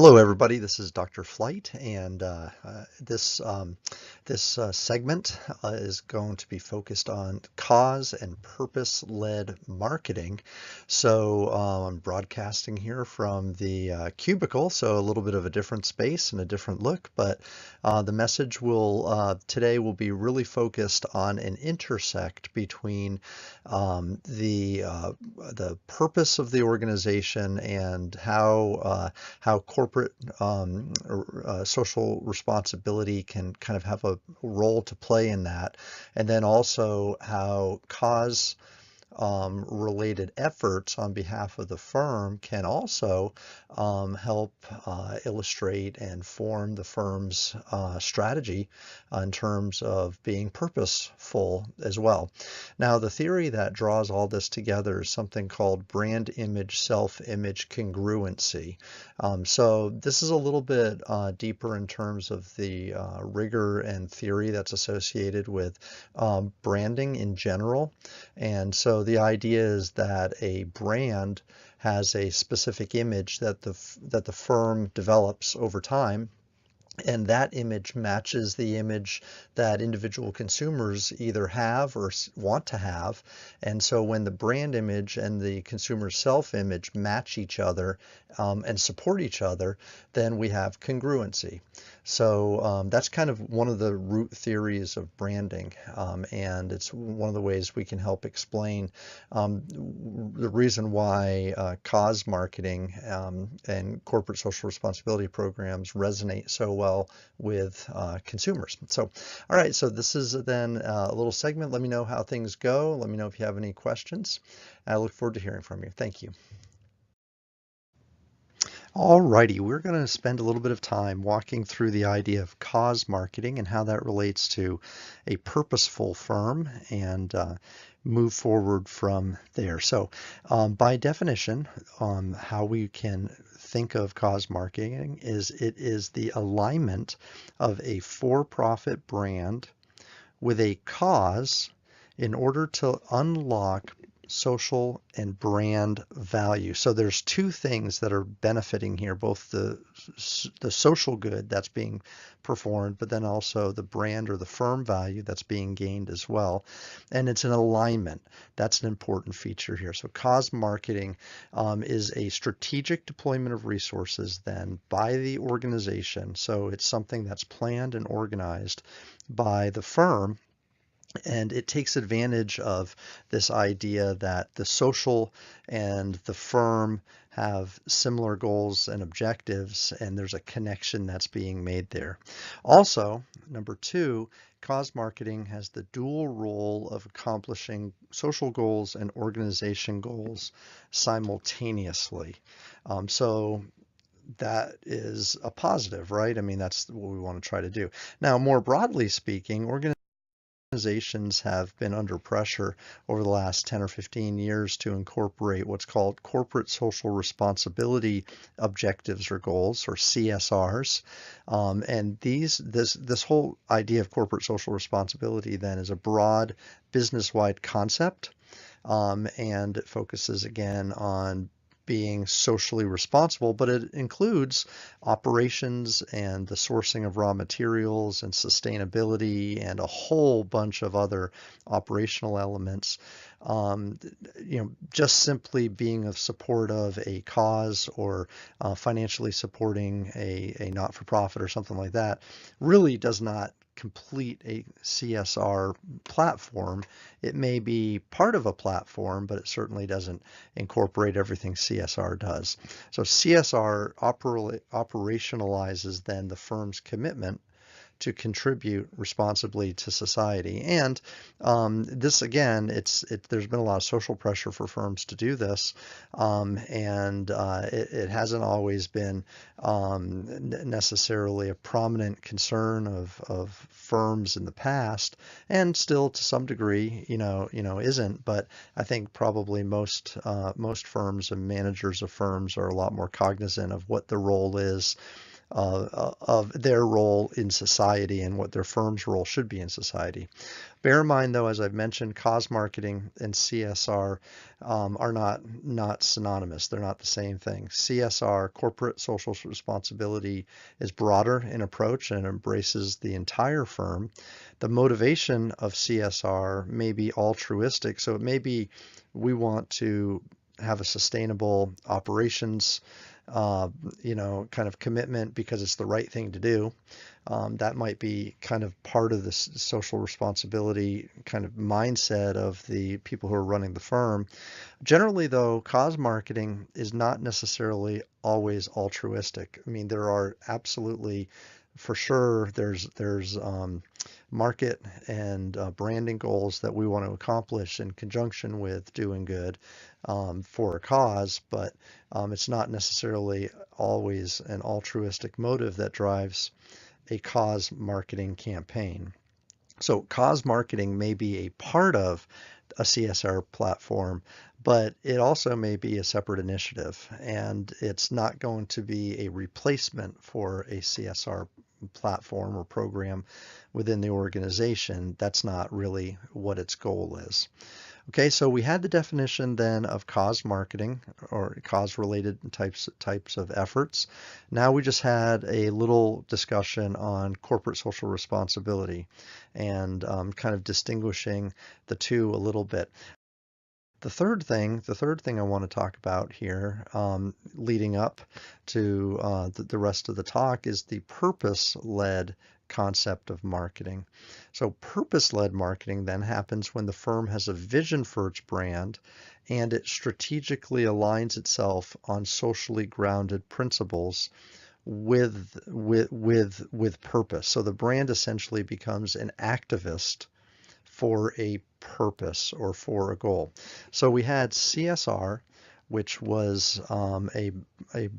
Hello, everybody. This is Dr. Flight, and this segment is going to be focused on cause and purpose-led marketing. So I'm broadcasting here from the cubicle, so a little bit of a different space and a different look. But the message will today will be really focused on an intersect between the purpose of the organization and how corporate social responsibility can kind of have a role to play in that, and then also how cause related efforts on behalf of the firm can also help illustrate and form the firm's strategy in terms of being purposeful as well. Now, the theory that draws all this together is something called brand image, self-image congruency. So this is a little bit deeper in terms of the rigor and theory that's associated with branding in general. And so the idea is that a brand has a specific image that the firm develops over time, and that image matches the image that individual consumers either have or want to have. And so when the brand image and the consumer self-image match each other and support each other, then we have congruency. So that's kind of one of the root theories of branding, and it's one of the ways we can help explain the reason why cause marketing and corporate social responsibility programs resonate so well with consumers. So, all right, so this is then a little segment. Let me know how things go. Let me know if you have any questions. I look forward to hearing from you. Thank you. All righty, we're going to spend a little bit of time walking through the idea of cause marketing and how that relates to a purposeful firm and move forward from there. So, by definition, how we can think of cause marketing is it is the alignment of a for-profit brand with a cause in order to unlock social and brand value. So there's two things that are benefiting here, both the social good that's being performed, but then also the brand or the firm value that's being gained as well. And it's an alignment. That's an important feature here. So cause marketing is a strategic deployment of resources then by the organization. So it's something that's planned and organized by the firm, and it takes advantage of this idea that the social and the firm have similar goals and objectives, and there's a connection that's being made there. Also, number two, cause marketing has the dual role of accomplishing social goals and organization goals simultaneously. So that is a positive, right? I mean, that's what we want to try to do. Now, more broadly speaking, organizations have been under pressure over the last 10 or 15 years to incorporate what's called corporate social responsibility objectives or goals, or CSRs. And this whole idea of corporate social responsibility then is a broad business-wide concept, and it focuses again on being socially responsible, but it includes operations and the sourcing of raw materials and sustainability and a whole bunch of other operational elements. Just simply being of support of a cause or financially supporting a not-for-profit or something like that really does not complete a CSR platform. It may be part of a platform, but it certainly doesn't incorporate everything CSR does. So CSR operationalizes then the firm's commitment to contribute responsibly to society. And this again, there's been a lot of social pressure for firms to do this, and it hasn't always been necessarily a prominent concern of firms in the past, and still to some degree, isn't. But I think probably most firms and managers of firms are a lot more cognizant of what the role is of their role in society and what their firm's role should be in society. Bear in mind, though, as I've mentioned, cause marketing and CSR are not synonymous. They're not the same thing. CSR, corporate social responsibility, is broader in approach and embraces the entire firm. The motivation of CSR may be altruistic, so it may be we want to have a sustainable operations, kind of commitment because it's the right thing to do. That might be kind of part of the social responsibility kind of mindset of the people who are running the firm. Generally, though, cause marketing is not necessarily always altruistic. I mean, there are absolutely, for sure, there's market and branding goals that we want to accomplish in conjunction with doing good for a cause, but it's not necessarily always an altruistic motive that drives a cause marketing campaign. So cause marketing may be a part of a CSR platform, but it also may be a separate initiative, and it's not going to be a replacement for a CSR platform or program within the organization. That's not really what its goal is. Okay, so we had the definition then of cause marketing or cause-related types of efforts. Now we just had a little discussion on corporate social responsibility and kind of distinguishing the two a little bit. The third thing I want to talk about here, leading up to the rest of the talk, is the purpose-led concept of marketing. So purpose-led marketing then happens when the firm has a vision for its brand and it strategically aligns itself on socially grounded principles with purpose. So the brand essentially becomes an activist for a purpose or for a goal. So we had CSR, which was a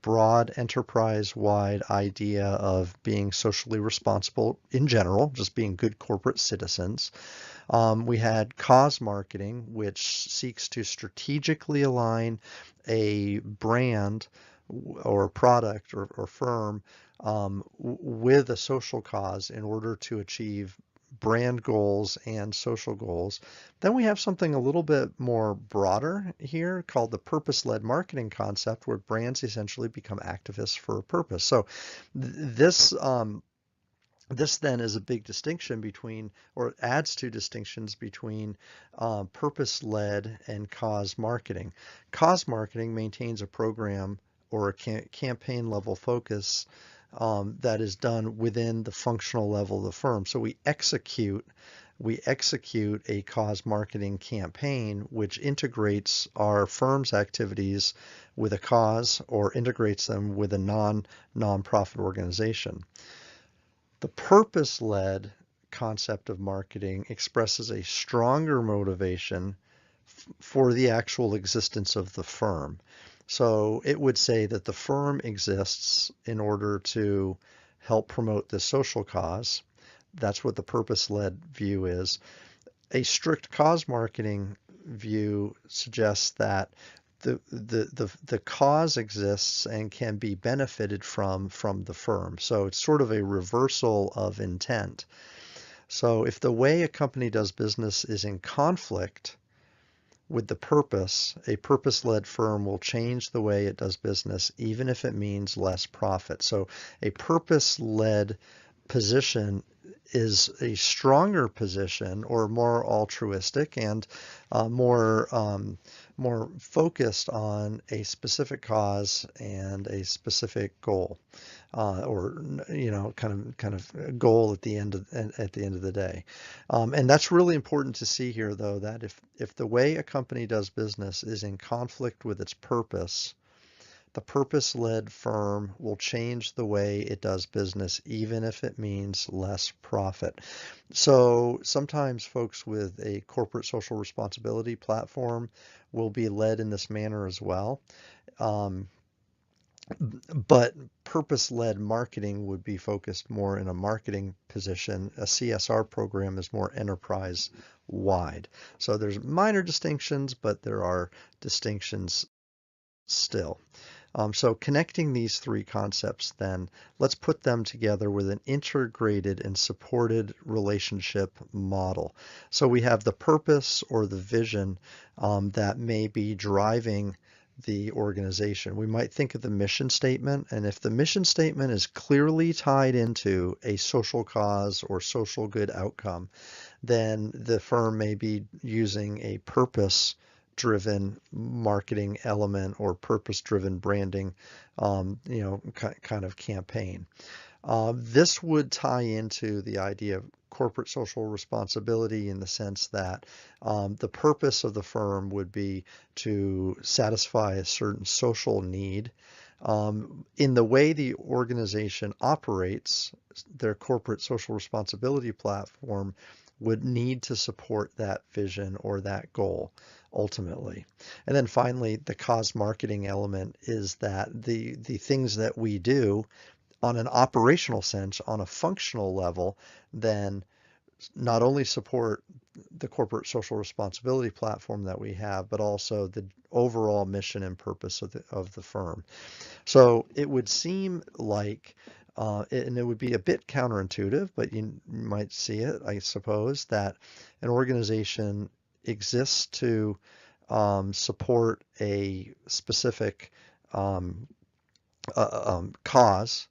broad enterprise-wide idea of being socially responsible in general, just being good corporate citizens. We had cause marketing, which seeks to strategically align a brand or product or firm with a social cause in order to achieve brand goals and social goals. Then we have something a little bit more broader here called the purpose-led marketing concept, where brands essentially become activists for a purpose. So this then is a big distinction between, or adds to distinctions between purpose-led and cause marketing. Cause marketing maintains a program or a campaign level focus that is done within the functional level of the firm. So we execute a cause marketing campaign which integrates our firm's activities with a cause or integrates them with a nonprofit organization. The purpose-led concept of marketing expresses a stronger motivation for the actual existence of the firm. So it would say that the firm exists in order to help promote the social cause. That's what the purpose-led view is. A strict cause marketing view suggests that the cause exists and can be benefited from the firm. So it's sort of a reversal of intent. So if the way a company does business is in conflict with the purpose, a purpose-led firm will change the way it does business, even if it means less profit. So a purpose-led position is a stronger position or more altruistic and more focused on a specific cause and a specific goal, or kind of goal at the end of the day. And that's really important to see here, though, that if the way a company does business is in conflict with its purpose, the purpose-led firm will change the way it does business, even if it means less profit. So sometimes folks with a corporate social responsibility platform will be led in this manner as well. But purpose-led marketing would be focused more in a marketing position. A CSR program is more enterprise-wide. So there's minor distinctions, but there are distinctions still. So connecting these three concepts, then let's put them together with an integrated and supported relationship model. So we have the purpose or the vision that may be driving the organization. We might think of the mission statement, and if the mission statement is clearly tied into a social cause or social good outcome, then the firm may be using a purpose-driven marketing element or purpose-driven branding, kind of campaign. This would tie into the idea of corporate social responsibility in the sense that the purpose of the firm would be to satisfy a certain social need. In the way the organization operates, their corporate social responsibility platform would need to support that vision or that goal ultimately. And then finally, the cause marketing element is that the things that we do on an operational sense, on a functional level, then not only support the corporate social responsibility platform that we have, but also the overall mission and purpose of the firm. So it would seem like, and it would be a bit counterintuitive, but you might see it, I suppose, that an organization exists to support a specific cause,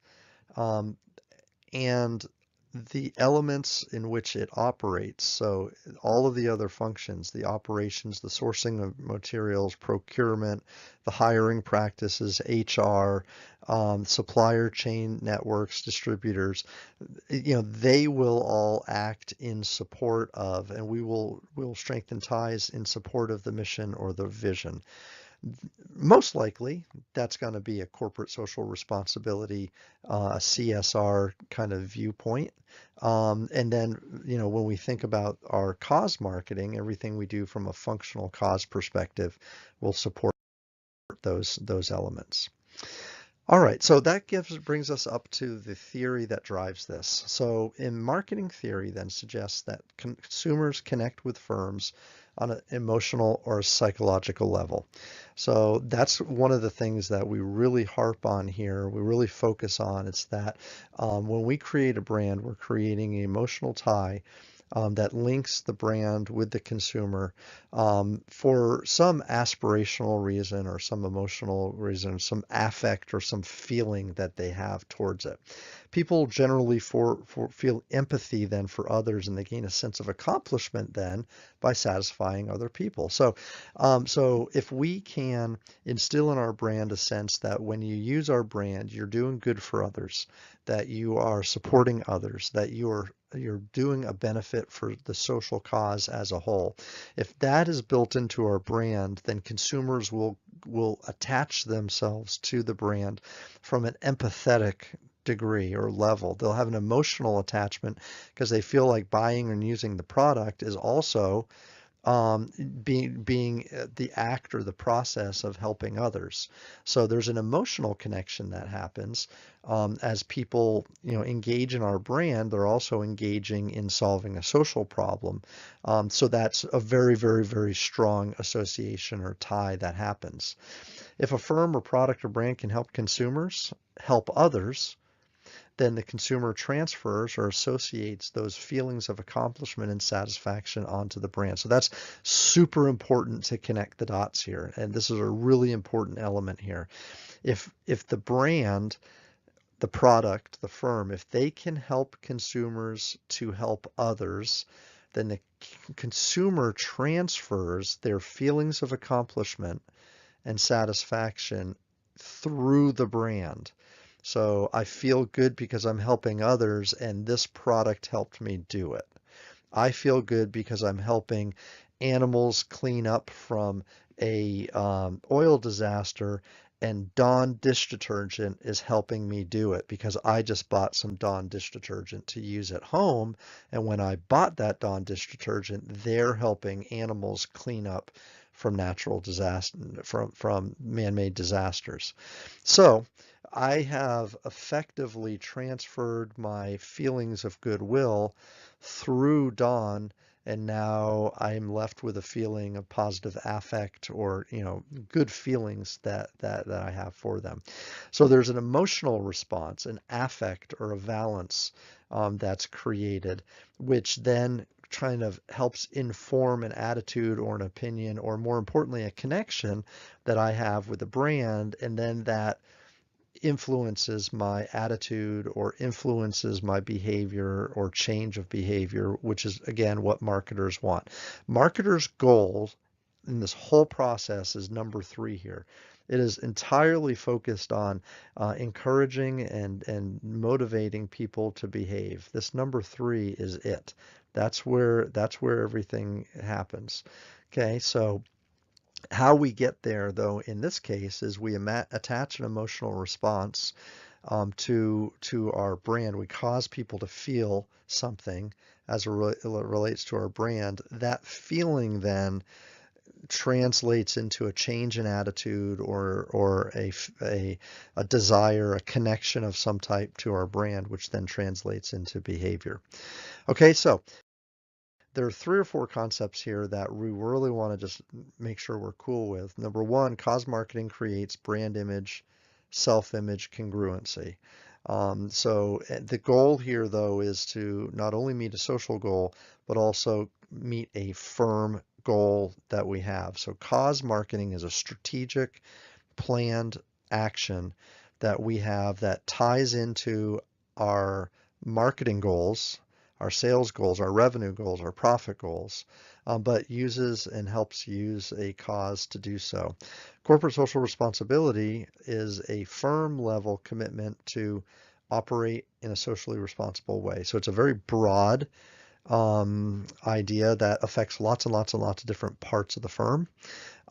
um, and the elements in which it operates, so all of the other functions, the operations, the sourcing of materials, procurement, the hiring practices, HR, supplier chain networks, distributors, they will all act in support of, and will strengthen ties in support of the mission or the vision. Most likely, that's going to be a corporate social responsibility, a CSR kind of viewpoint. And then, when we think about our cause marketing, everything we do from a functional cause perspective will support those elements. All right, so that brings us up to the theory that drives this. So in marketing theory then suggests that consumers connect with firms on an emotional or psychological level. So that's one of the things that we really harp on here, we really focus on. It's that when we create a brand, we're creating an emotional tie that links the brand with the consumer for some aspirational reason or some emotional reason, some affect or some feeling that they have towards it. People generally feel empathy then for others, and they gain a sense of accomplishment then by satisfying other people. So if we can instill in our brand a sense that when you use our brand, you're doing good for others, that you are supporting others, that you're doing a benefit for the social cause as a whole. If that is built into our brand, then consumers will attach themselves to the brand from an empathetic degree or level. They'll have an emotional attachment because they feel like buying and using the product is also being the act or the process of helping others. So there's an emotional connection that happens as people, engage in our brand. They're also engaging in solving a social problem. So that's a very, very, very strong association or tie that happens. If a firm or product or brand can help consumers help others, then the consumer transfers or associates those feelings of accomplishment and satisfaction onto the brand. So that's super important to connect the dots here. And this is a really important element here. If the brand, the product, the firm, if they can help consumers to help others, then the consumer transfers their feelings of accomplishment and satisfaction through the brand. So I feel good because I'm helping others, and this product helped me do it. I feel good because I'm helping animals clean up from a oil disaster, and Dawn dish detergent is helping me do it because I just bought some Dawn dish detergent to use at home, and when I bought that Dawn dish detergent, they're helping animals clean up from natural disaster, from man-made disasters. So I have effectively transferred my feelings of goodwill through Dawn and now I'm left with a feeling of positive affect or, good feelings that I have for them. So there's an emotional response, an affect or a valence that's created, which then kind of helps inform an attitude or an opinion, or more importantly, a connection that I have with the brand, and then that influences my attitude or influences my behavior or change of behavior, which is again what marketers want. Marketers' goal in this whole process is number 3 here. It is entirely focused on encouraging and motivating people to behave. This number 3 is it. That's where everything happens. Okay, so how we get there, though, in this case, is we attach an emotional response to our brand. We cause people to feel something as it relates to our brand. That feeling then translates into a change in attitude or a desire, a connection of some type to our brand, which then translates into behavior. Okay, so there are 3 or 4 concepts here that we really want to just make sure we're cool with. Number 1, cause marketing creates brand image, self-image congruency. So the goal here, though, is to not only meet a social goal, but also meet a firm goal that we have. So cause marketing is a strategic, planned action that we have that ties into our marketing goals, our sales goals, our revenue goals, our profit goals, but uses and helps use a cause to do so. Corporate social responsibility is a firm level commitment to operate in a socially responsible way. So it's a very broad idea that affects lots and lots and lots of different parts of the firm.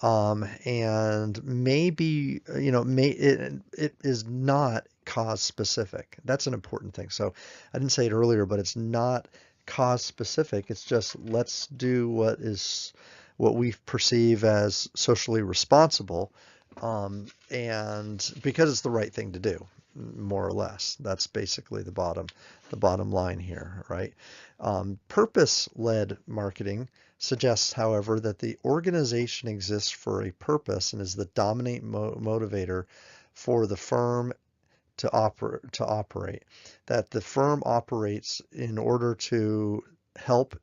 And maybe, it is not cause specific. That's an important thing. So I didn't say it earlier, but it's not cause specific. It's just let's do what we perceive as socially responsible, and because it's the right thing to do, more or less. That's basically the bottom line here, right? Purpose-led marketing suggests, however, that the organization exists for a purpose and is the dominant motivator for the firm to operate. That the firm operates in order to help,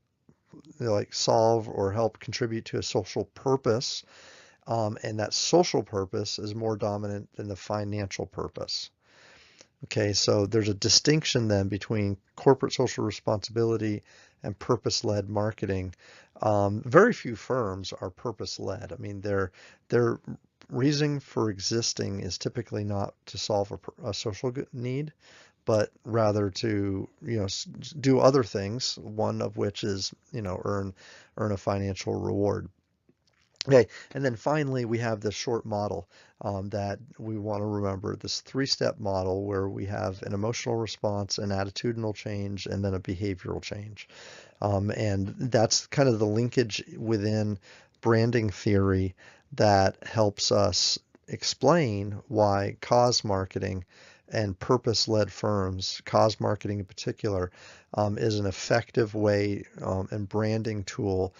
like, solve or help contribute to a social purpose, and that social purpose is more dominant than the financial purpose. Okay, so there's a distinction then between corporate social responsibility and purpose-led marketing. Very few firms are purpose-led. I mean, their reason for existing is typically not to solve a social need, but rather to, do other things, one of which is, earn a financial reward. Okay, and then finally we have the short model that we want to remember, this 3-step model where we have an emotional response, an attitudinal change, and then a behavioral change. And that's kind of the linkage within branding theory that helps us explain why cause marketing and purpose-led firms, cause marketing in particular, is an effective way and branding tool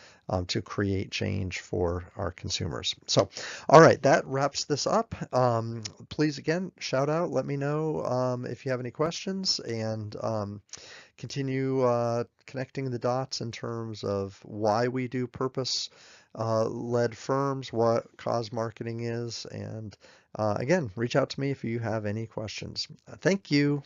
to create change for our consumers. So, all right, that wraps this up. Please, again, shout out, let me know if you have any questions, and continue connecting the dots in terms of why we do purpose-led firms, what cause marketing is, and again, reach out to me if you have any questions. Thank you.